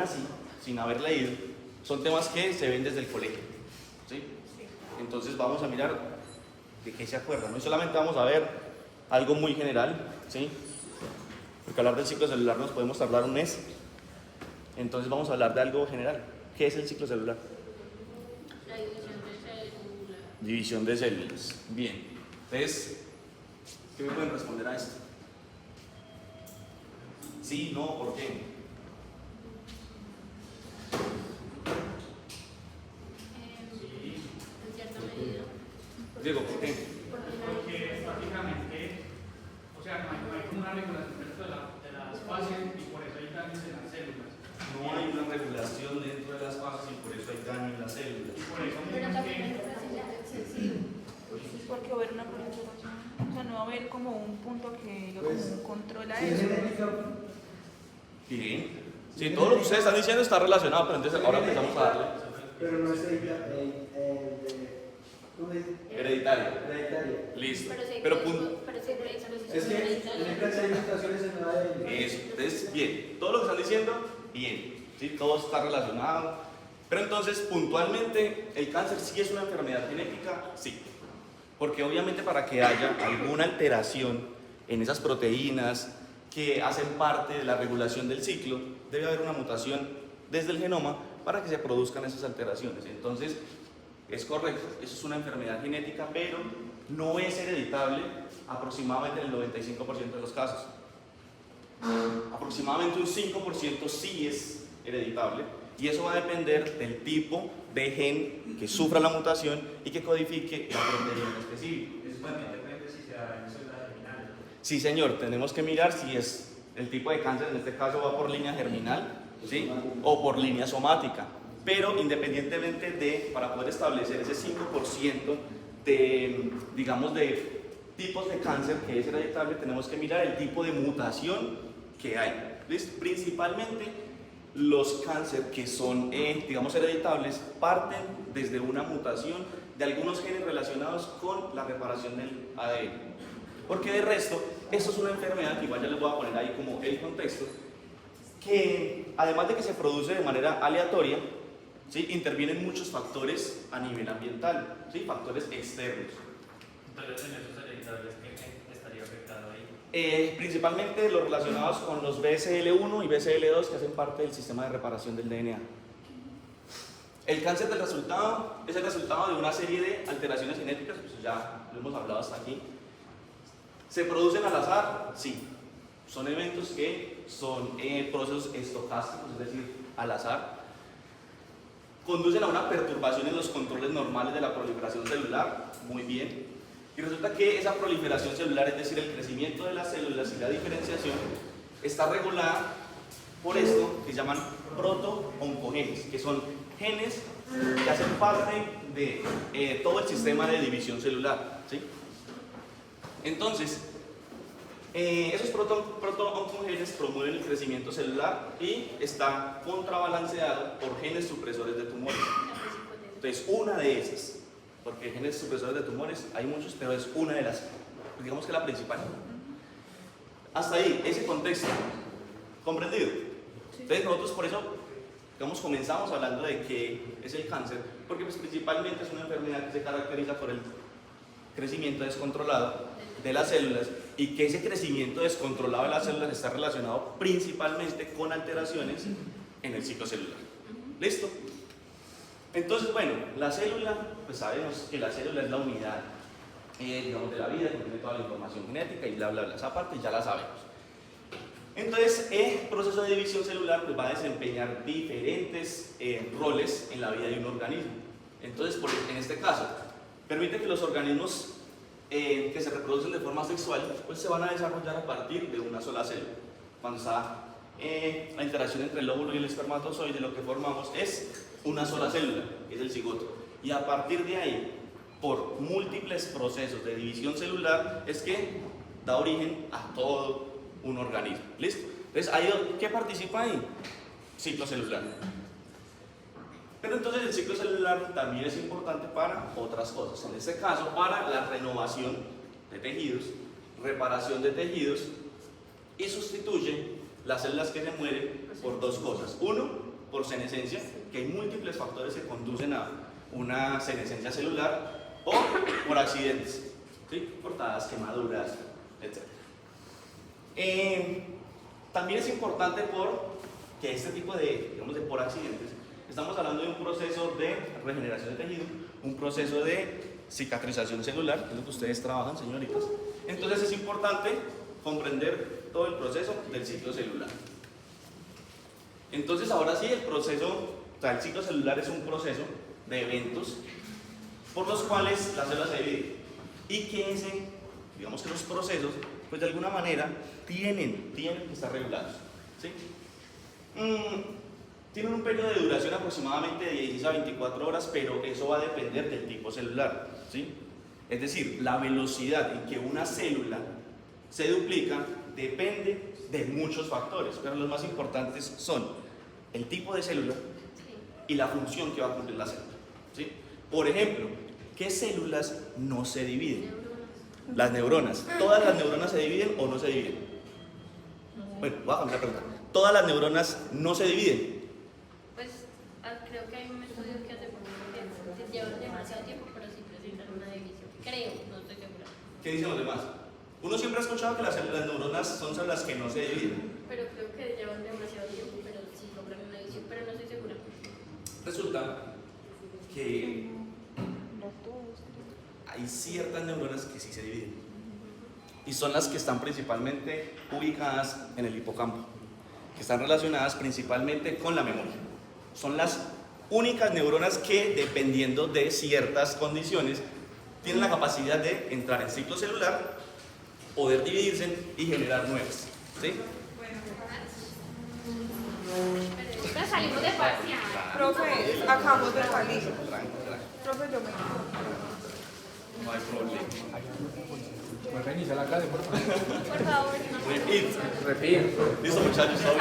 así, sin haber leído, son temas que se ven desde el colegio, ¿sí? Entonces vamos a mirar de qué se acuerdan. No solamente vamos a ver algo muy general, ¿sí? Porque hablar del ciclo celular nos podemos tardar un mes. Entonces vamos a hablar de algo general. ¿Qué es el ciclo celular? La división de células. División de células. Bien. Entonces, ¿qué me pueden responder a esto? Sí, no, ¿por qué? En cierta medida. Diego, ¿por qué? Porque prácticamente, o sea, no hay como una regulación dentro de las fases y por eso hay daños en las células. No hay una regulación dentro de las fases y por eso hay daño en las células. Y por eso Pero mismo es también hay que regulación excesiva. Porque va a haber una proliferación, o sea, no va a haber como un punto que diga Pues, como un control a Si es eso. genérica, Bien. Sí, todo lo que ustedes están diciendo está relacionado, pero entonces ahora empezamos a darle. pero no es ¿cómo se dice? Hereditario. Hereditaria. Listo. Pero sí hay Pero Es que en el caso hay mutaciones en la ADN. eso. Entonces, bien. Todo lo que están diciendo, bien. ¿Sí? Todo está relacionado. Pero entonces, puntualmente, ¿el cáncer sí es una enfermedad genética? Sí. Porque obviamente para que haya alguna alteración en esas proteínas que hacen parte de la regulación del ciclo, debe haber una mutación desde el genoma para que se produzcan esas alteraciones. Entonces, es correcto, eso es una enfermedad genética, pero no es hereditable aproximadamente en el 95% de los casos. Aproximadamente un 5% sí es hereditable y eso va a depender del tipo de gen que sufra la mutación y que codifique la proteína específica. eso también depende si se da en células germinales. Sí, señor, tenemos que mirar si es el tipo de cáncer, en este caso va por línea germinal, ¿sí? O por línea somática. Pero independientemente de, para poder establecer ese 5% de, digamos, de tipos de cáncer que es hereditable, tenemos que mirar el tipo de mutación que hay. ¿Listo? Principalmente los cánceres que son, digamos, hereditables parten desde una mutación de algunos genes relacionados con la reparación del ADN. Porque de resto, esto es una enfermedad, que igual ya les voy a poner ahí como el contexto, que además de que se produce de manera aleatoria, ¿sí? Intervienen muchos factores a nivel ambiental, ¿sí? Factores externos. Entonces, en esos hereditarios, ¿qué estaría afectado ahí? Principalmente los relacionados con los BCL1 y BCL2 que hacen parte del sistema de reparación del DNA. El cáncer del resultado es el resultado de una serie de alteraciones genéticas, pues ya lo hemos hablado hasta aquí. ¿Se producen al azar? Sí. Son eventos que son procesos estocásticos, es decir, al azar. Conducen a una perturbación en los controles normales de la proliferación celular, muy bien. Y resulta que esa proliferación celular, es decir, el crecimiento de las células y la diferenciación, está regulada por esto que se llaman proto-oncogenes, que son genes que hacen parte de todo el sistema de división celular, ¿sí? Entonces, esos proto-oncogenes promueven el crecimiento celular y está contrabalanceado por genes supresores de tumores. Entonces, una de esas, porque genes supresores de tumores hay muchos, pero es una de las, digamos que la principal. Hasta ahí, ese contexto, ¿comprendido? Entonces, nosotros por eso, digamos, comenzamos hablando de qué es el cáncer, porque pues, principalmente es una enfermedad que se caracteriza por el crecimiento descontrolado de las células y que ese crecimiento descontrolado de las células está relacionado principalmente con alteraciones en el ciclo celular. ¿Listo? Entonces, bueno, la célula, pues sabemos que la célula es la unidad, digamos, de la vida, que tiene toda la información genética y bla, bla, bla, esa parte ya la sabemos. Entonces, el proceso de división celular pues, va a desempeñar diferentes roles en la vida de un organismo. Entonces, en este caso, permite que los organismos que se reproducen de forma sexual pues se van a desarrollar a partir de una sola célula. Cuando está la interacción entre el óvulo y el espermatozoide, lo que formamos es una sola célula, que es el cigoto. Y a partir de ahí, por múltiples procesos de división celular, es que da origen a todo un organismo. ¿Listo? Entonces, ¿qué participa ahí? Ciclo celular. Pero entonces el ciclo celular también es importante para otras cosas. En este caso, para la renovación de tejidos, reparación de tejidos y sustituye las células que se mueren por dos cosas. Uno, por senescencia, que hay múltiples factores que conducen a una senescencia celular, o por accidentes, ¿sí? Cortadas, quemaduras, etc. También es importante que este tipo de, digamos, de por accidentes, estamos hablando de un proceso de regeneración de tejido, un proceso de cicatrización celular, que es lo que ustedes trabajan, señoritas. Entonces es importante comprender todo el proceso del ciclo celular. Entonces ahora sí, el ciclo celular es un proceso de eventos por los cuales las células se dividen. Y que digamos que los procesos, pues de alguna manera, tienen que estar regulados, ¿sí? Tienen un periodo de duración aproximadamente de 16 a 24 horas, pero eso va a depender del tipo celular, ¿sí? Es decir, la velocidad en que una célula se duplica depende de muchos factores, pero los más importantes son el tipo de célula y la función que va a cumplir la célula, ¿sí? Por ejemplo, ¿qué células no se dividen? Las neuronas. ¿Todas las neuronas se dividen o no se dividen? Bueno, voy a cambiar la pregunta. ¿Todas las neuronas no se dividen? Pues creo que hay un estudio que hace poco que llevan demasiado tiempo, pero sí presentan una división. Creo, no estoy segura. ¿Qué dicen los demás? Uno siempre ha escuchado que las neuronas son células que no se dividen. Pero creo que llevan demasiado tiempo, pero sí logran una división, pero no estoy segura. Resulta que hay ciertas neuronas que sí se dividen. Y son las que están principalmente ubicadas en el hipocampo, que están relacionadas principalmente con la memoria. Son las únicas neuronas que, dependiendo de ciertas condiciones, tienen la capacidad de entrar en ciclo celular, poder dividirse y generar nuevas, ¿sí? Pero salimos de parcial. Profe, acabamos de salir. Profe, yo me No hay problema. Vuelve a iniciar la clase, por favor. Por favor, no. Repite. Listo, muchachos, todo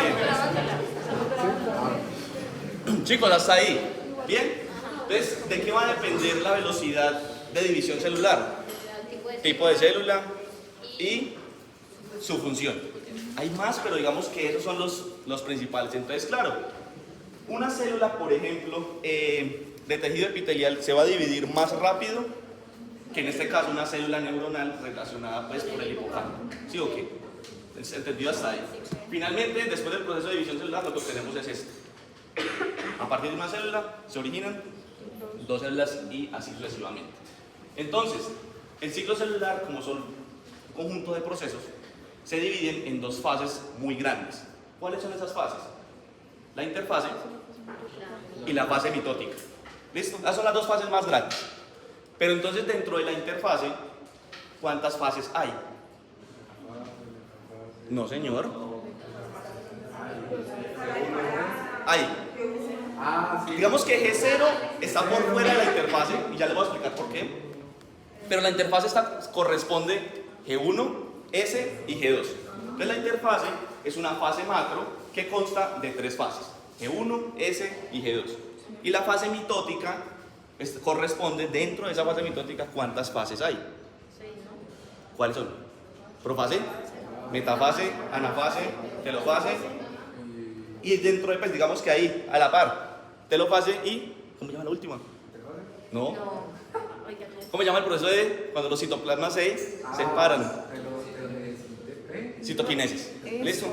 bien. Chicos, hasta ahí. ¿Bien? Entonces, ¿de qué va a depender la velocidad de división celular? Tipo de célula y su función. Hay más, pero digamos que esos son los principales. Entonces, claro, una célula, por ejemplo, de tejido epitelial se va a dividir más rápido que en este caso una célula neuronal relacionada pues por el hipocampo. ¿Sí o qué? ¿Entendido hasta ahí? Finalmente, después del proceso de división celular, lo que obtenemos es esto. A partir de una célula se originan dos células y así sucesivamente. Entonces, el ciclo celular, como son un conjunto de procesos, se dividen en dos fases muy grandes. ¿Cuáles son esas fases? La interfase y la fase mitótica. ¿Listo? Esas son las dos fases más grandes. Pero entonces dentro de la interfase, ¿cuántas fases hay? No, señor. Hay. Digamos que G0 está por fuera de la interfase, y ya les voy a explicar por qué. Pero la interfase corresponde G1, S y G2. Entonces la interfase es una fase macro que consta de tres fases: G1, S y G2. Y la fase mitótica corresponde dentro de esa fase mitótica, ¿cuántas fases hay? 6, ¿no? ¿Cuáles son? Profase, metafase, anafase, telofase. Y dentro de, pues digamos que ahí, a la par, telofase y, ¿cómo se llama la última? No. No. Oiga, no. ¿Cómo se llama el proceso de cuando los citoplasmas se separan? Citoquinesis. ¿Listo?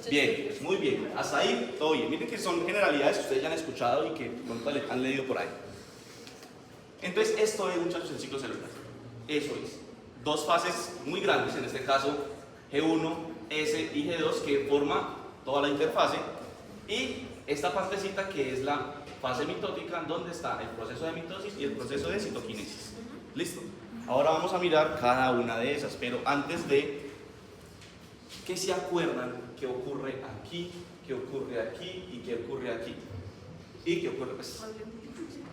Bien, muy bien. Hasta ahí, todo bien. Miren que son generalidades que ustedes ya han escuchado y que pronto han leído por ahí. Entonces, esto es, muchachos, el ciclo celular. Eso es. Dos fases muy grandes, en este caso G1, S y G2, que forma toda la interfase. Y esta partecita que es la fase mitótica, donde está el proceso de mitosis y el proceso de citoquinesis. ¿Listo? Ahora vamos a mirar cada una de esas, pero antes de, ¿qué se acuerdan que ocurre aquí, qué ocurre aquí y qué ocurre aquí? ¿Y qué ocurre? Pues,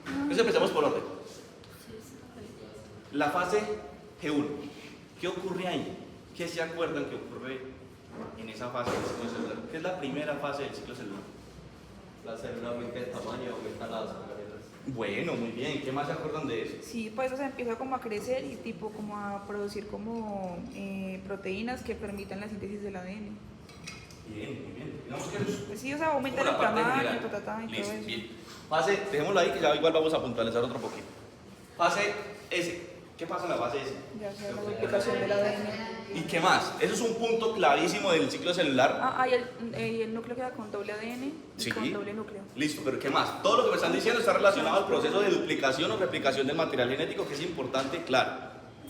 entonces empecemos por orden. La fase G1, ¿qué ocurre ahí? ¿Qué se acuerdan que ocurre en esa fase del ciclo celular? ¿Qué es la primera fase del ciclo celular? La célula aumenta de tamaño y aumenta las organelas. Bueno, muy bien. ¿Qué más se acuerdan de eso? Sí, pues eso se empieza como a crecer y tipo como a producir como proteínas que permitan la síntesis del ADN. Bien, muy bien. Digamos que eso es Pues sí, o sea, aumentar como el la parte tamaño, general. y todo Listo, eso. bien. Fase, dejémoslo ahí que ya igual vamos a puntualizar otro poquito. Fase S. ¿Qué pasa en la fase S? Ya sea la duplicación del ADN. ¿Y qué más? Eso es un punto clarísimo del ciclo celular. Ah, y el núcleo queda con doble ADN y Sí. con doble núcleo. Listo, pero ¿qué más? Todo lo que me están diciendo está relacionado al proceso de duplicación o replicación del material genético, que es importante, claro.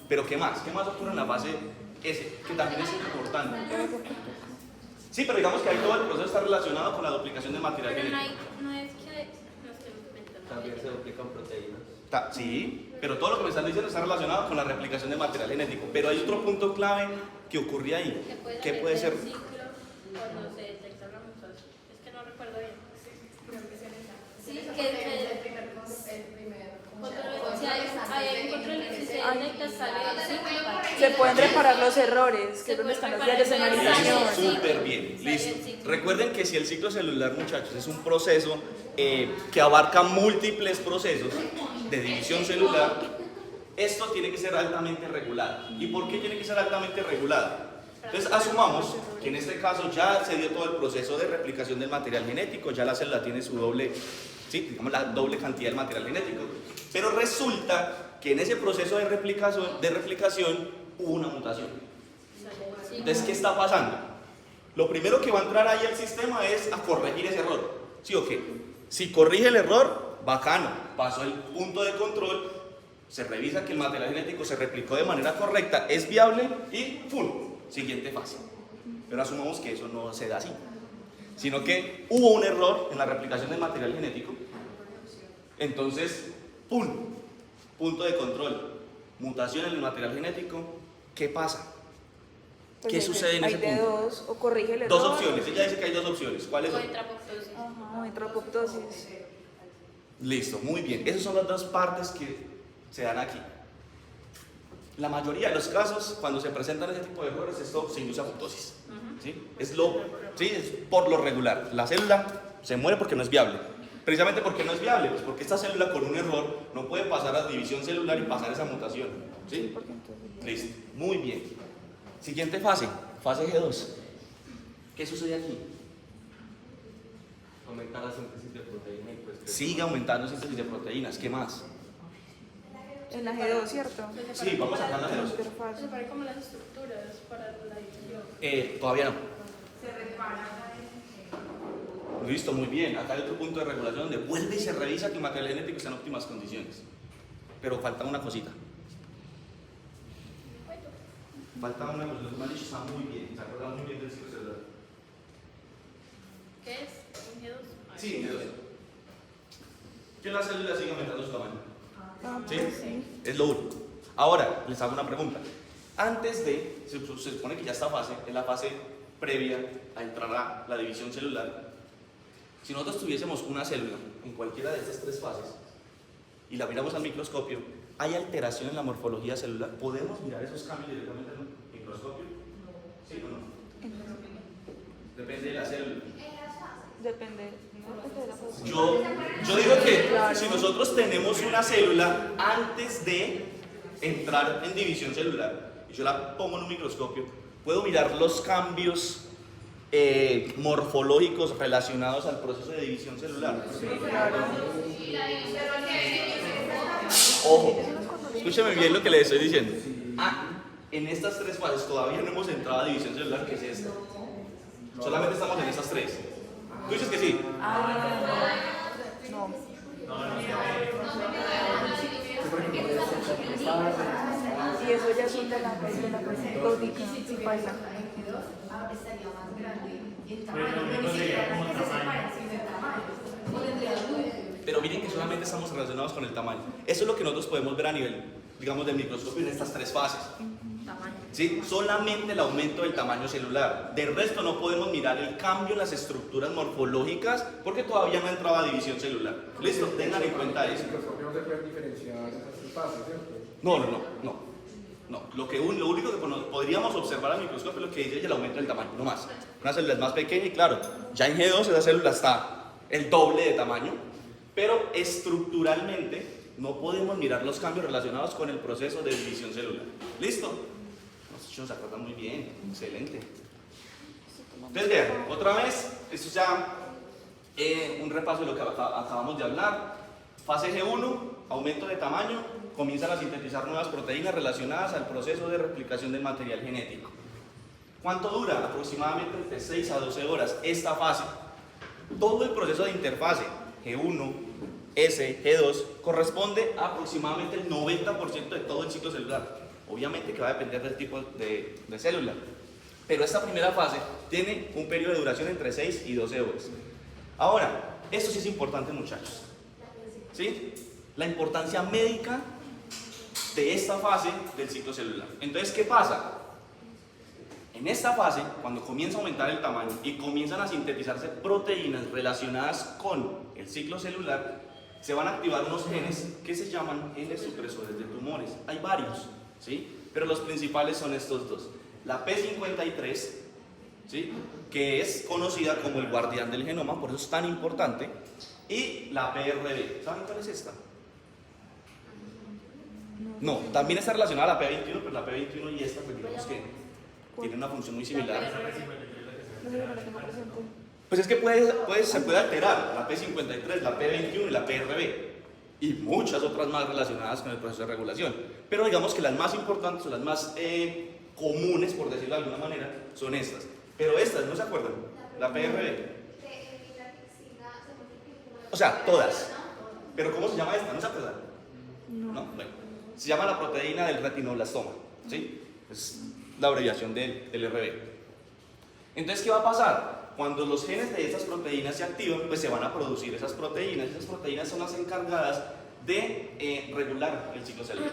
Pero ¿qué más? ¿Qué más ocurre en la fase S? Que también es importante. Sí, pero digamos que ahí todo el proceso está relacionado con la duplicación del material Pero genético. no es que. No estoy inventando. También se duplican proteínas. Sí, pero todo lo que me están diciendo está relacionado con la replicación del material genético. Pero hay otro punto clave que ocurre ahí. ¿Qué puede ser? El ciclo cuando se detecta una mutación. Es que no recuerdo bien. Sí, si hay un control y si se detecta sale el ciclo. Se pueden reparar los errores, que es donde están los diarios de Sale señalización. el ciclo. Súper bien, Sale el listo. ciclo. Recuerden que si el ciclo celular, muchachos, es un proceso que abarca múltiples procesos de división celular, esto tiene que ser altamente regulado. ¿Y por qué tiene que ser altamente regulado? Entonces asumamos que en este caso ya se dio todo el proceso de replicación del material genético, ya la célula tiene su doble, sí, digamos la doble cantidad del material genético, pero resulta que en ese proceso de replicación hubo una mutación. Entonces, ¿qué está pasando? Lo primero que va a entrar ahí al sistema es a corregir ese error, ¿sí o qué? Si corrige el error, bacano, pasó el punto de control, se revisa que el material genético se replicó de manera correcta, es viable y ¡pum! Siguiente fase. Pero asumamos que eso no se da así, sino que hubo un error en la replicación del material genético. Entonces, ¡pum! Punto de control, mutación en el material genético. ¿Qué pasa? Pues ¿Qué sucede en ese hay de punto? dos, o corrige el error. Dos opciones, ella dice que hay dos opciones. ¿Cuáles O son? entra apoptosis. Ajá, o entra apoptosis. Listo, muy bien. Esas son las dos partes que se dan aquí. La mayoría de los casos, cuando se presentan ese tipo de errores, esto se induce a apoptosis. ¿Sí? Es por lo regular. La célula se muere porque no es viable. Precisamente porque no es viable, pues porque esta célula con un error no puede pasar a división celular y pasar esa mutación. ¿Sí? Porque entonces- Listo, muy bien. Siguiente fase, fase G2. ¿Qué sucede aquí? Aumentar la síntesis de proteína y pues. Sigue aumentando síntesis de proteínas. ¿Qué más? En la G2, ¿cierto? Sí, vamos a sacar la G2. Interfaz. Se separa como las estructuras para la división. Todavía no. Listo, muy bien. Acá hay otro punto de regulación donde vuelve y se revisa que el material genético está en óptimas condiciones. Pero falta una cosita. Falta una cosa. Los humanos está muy bien. Se acuerdan muy bien del ciclo celular. ¿Qué es? ¿Un G2? Sí, G2. Que la célula sigue aumentando su tamaño. Ah, ¿Sí? pues sí. Es lo único. Ahora, les hago una pregunta. Antes de, se supone que ya esta fase es la fase previa a entrar a la división celular. Si nosotros tuviésemos una célula en cualquiera de estas tres fases y la miramos al microscopio, ¿hay alteración en la morfología celular? ¿Podemos mirar esos cambios directamente en un microscopio? ¿Sí o no? Depende de la célula. Depende de la fase. Yo digo que Claro. si nosotros tenemos una célula antes de entrar en división celular y yo la pongo en un microscopio, puedo mirar los cambios morfológicos relacionados al proceso de división celular. Ojo, escúchame bien lo que le estoy diciendo. En estas tres fases todavía no hemos entrado a división celular, que es esta. Solamente estamos en estas tres. ¿Tú dices que sí? No. Y eso ya son de la lógica, sí, paisa. Pero miren que solamente estamos relacionados con el tamaño. Eso es lo que nosotros podemos ver a nivel, digamos, del microscopio en estas tres fases. Tamaño. ¿Sí? Solamente el aumento del tamaño celular. Del resto no podemos mirar el cambio en las estructuras morfológicas porque todavía no ha entrado a división celular. ¿Listo? Tengan en cuenta eso. No se pueden diferenciar esas tres fases, ¿cierto? No. Lo único que podríamos observar al microscopio es lo que dice el aumento del tamaño, no más. Una célula es más pequeña y claro, ya en G2 esa célula está el doble de tamaño, pero estructuralmente no podemos mirar los cambios relacionados con el proceso de división celular. ¿Listo? Los chicos se acuerdan muy bien, excelente. Entonces vean, otra vez, esto es ya un repaso de lo que acabamos de hablar. Fase G1, aumento de tamaño, comienzan a sintetizar nuevas proteínas relacionadas al proceso de replicación del material genético. ¿Cuánto dura? Aproximadamente entre 6 a 12 horas esta fase. Todo el proceso de interfase G1, S, G2 corresponde a aproximadamente el 90% de todo el ciclo celular. Obviamente que va a depender del tipo de célula, pero esta primera fase tiene un periodo de duración entre 6 y 12 horas. Ahora, esto sí es importante, muchachos, ¿sí? La importancia médica de esta fase del ciclo celular. Entonces, ¿qué pasa? En esta fase, cuando comienza a aumentar el tamaño y comienzan a sintetizarse proteínas relacionadas con el ciclo celular, se van a activar unos genes que se llaman genes supresores de tumores. Hay varios, ¿sí? Pero los principales son estos dos. La P53, ¿sí? Que es conocida como el guardián del genoma, por eso es tan importante, y la PRB. ¿Saben cuál es esta? No, también está relacionada a la P21, pero la P21 y esta, pues digamos que tienen una función muy similar. Pues es que se puede alterar la P53, la P21 y la PRB y muchas otras más relacionadas con el proceso de regulación. Pero digamos que las más importantes o las más comunes, por decirlo de alguna manera, son estas. Pero estas, ¿no se acuerdan? La PRB. O sea, todas. Pero ¿cómo se llama esta? ¿No se acuerdan? No. Bueno, se llama la proteína del retinoblastoma, ¿sí? Es la abreviación del RB. Entonces, ¿qué va a pasar? Cuando los genes de estas proteínas se activan, pues se van a producir esas proteínas. Esas proteínas son las encargadas de regular el ciclo celular.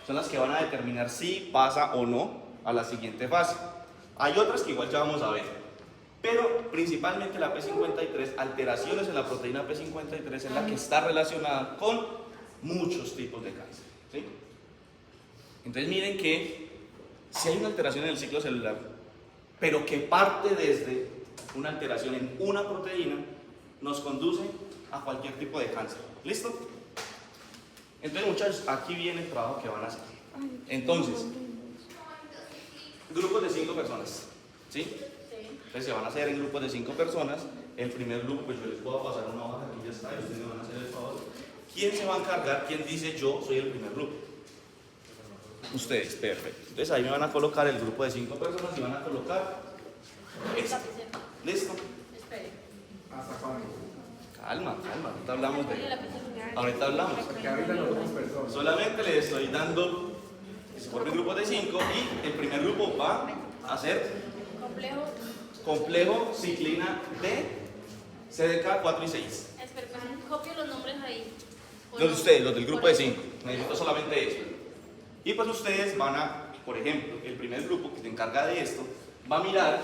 Son las que van a determinar si pasa o no a la siguiente fase. Hay otras que igual ya vamos a ver. Pero principalmente la P53, alteraciones en la proteína P53 es la que está relacionada con muchos tipos de cáncer, ¿sí? Entonces miren que si hay una alteración en el ciclo celular, pero que parte desde una alteración en una proteína, nos conduce a cualquier tipo de cáncer. ¿Listo? Entonces, muchachos, aquí viene el trabajo que van a hacer. Entonces, grupos de 5 personas, ¿sí? Entonces se van a hacer en grupos de 5 personas. El primer grupo, pues yo les puedo pasar una hoja, aquí ya está, y ustedes me van a hacer el favor. ¿Quién se va a encargar? ¿Quién dice yo soy el primer grupo? Ustedes, perfecto. Entonces ahí me van a colocar el grupo de 5 personas y van a colocar esto. ¿Listo? Espere. ¿Hasta cuándo? Calma, ahorita hablamos. Que habitan los otros personas. Solamente les estoy dando que se formen grupos de 5 y el primer grupo va a ser complejo ciclina D, CDK 4 y 6. Espera, pues copio los nombres ahí. Los de ustedes, los del grupo de 5. Necesito solamente eso. Y pues ustedes van a, por ejemplo, el primer grupo que se encarga de esto, va a mirar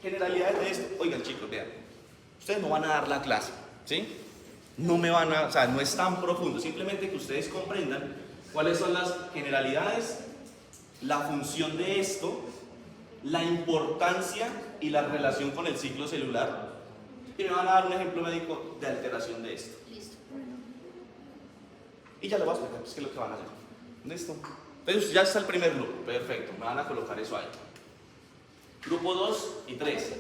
generalidades de esto. Oigan, chicos, vean, ustedes no van a dar la clase, ¿sí? No me van a, o sea, no es tan profundo, simplemente que ustedes comprendan cuáles son las generalidades, la función de esto, la importancia y la relación con el ciclo celular. Y me van a dar un ejemplo médico de alteración de esto. Listo. Y ya lo voy a explicar, pues, qué es lo que van a hacer. ¿Listo? Entonces ya está el primer grupo, perfecto, me van a colocar eso ahí. Grupo 2 y 3.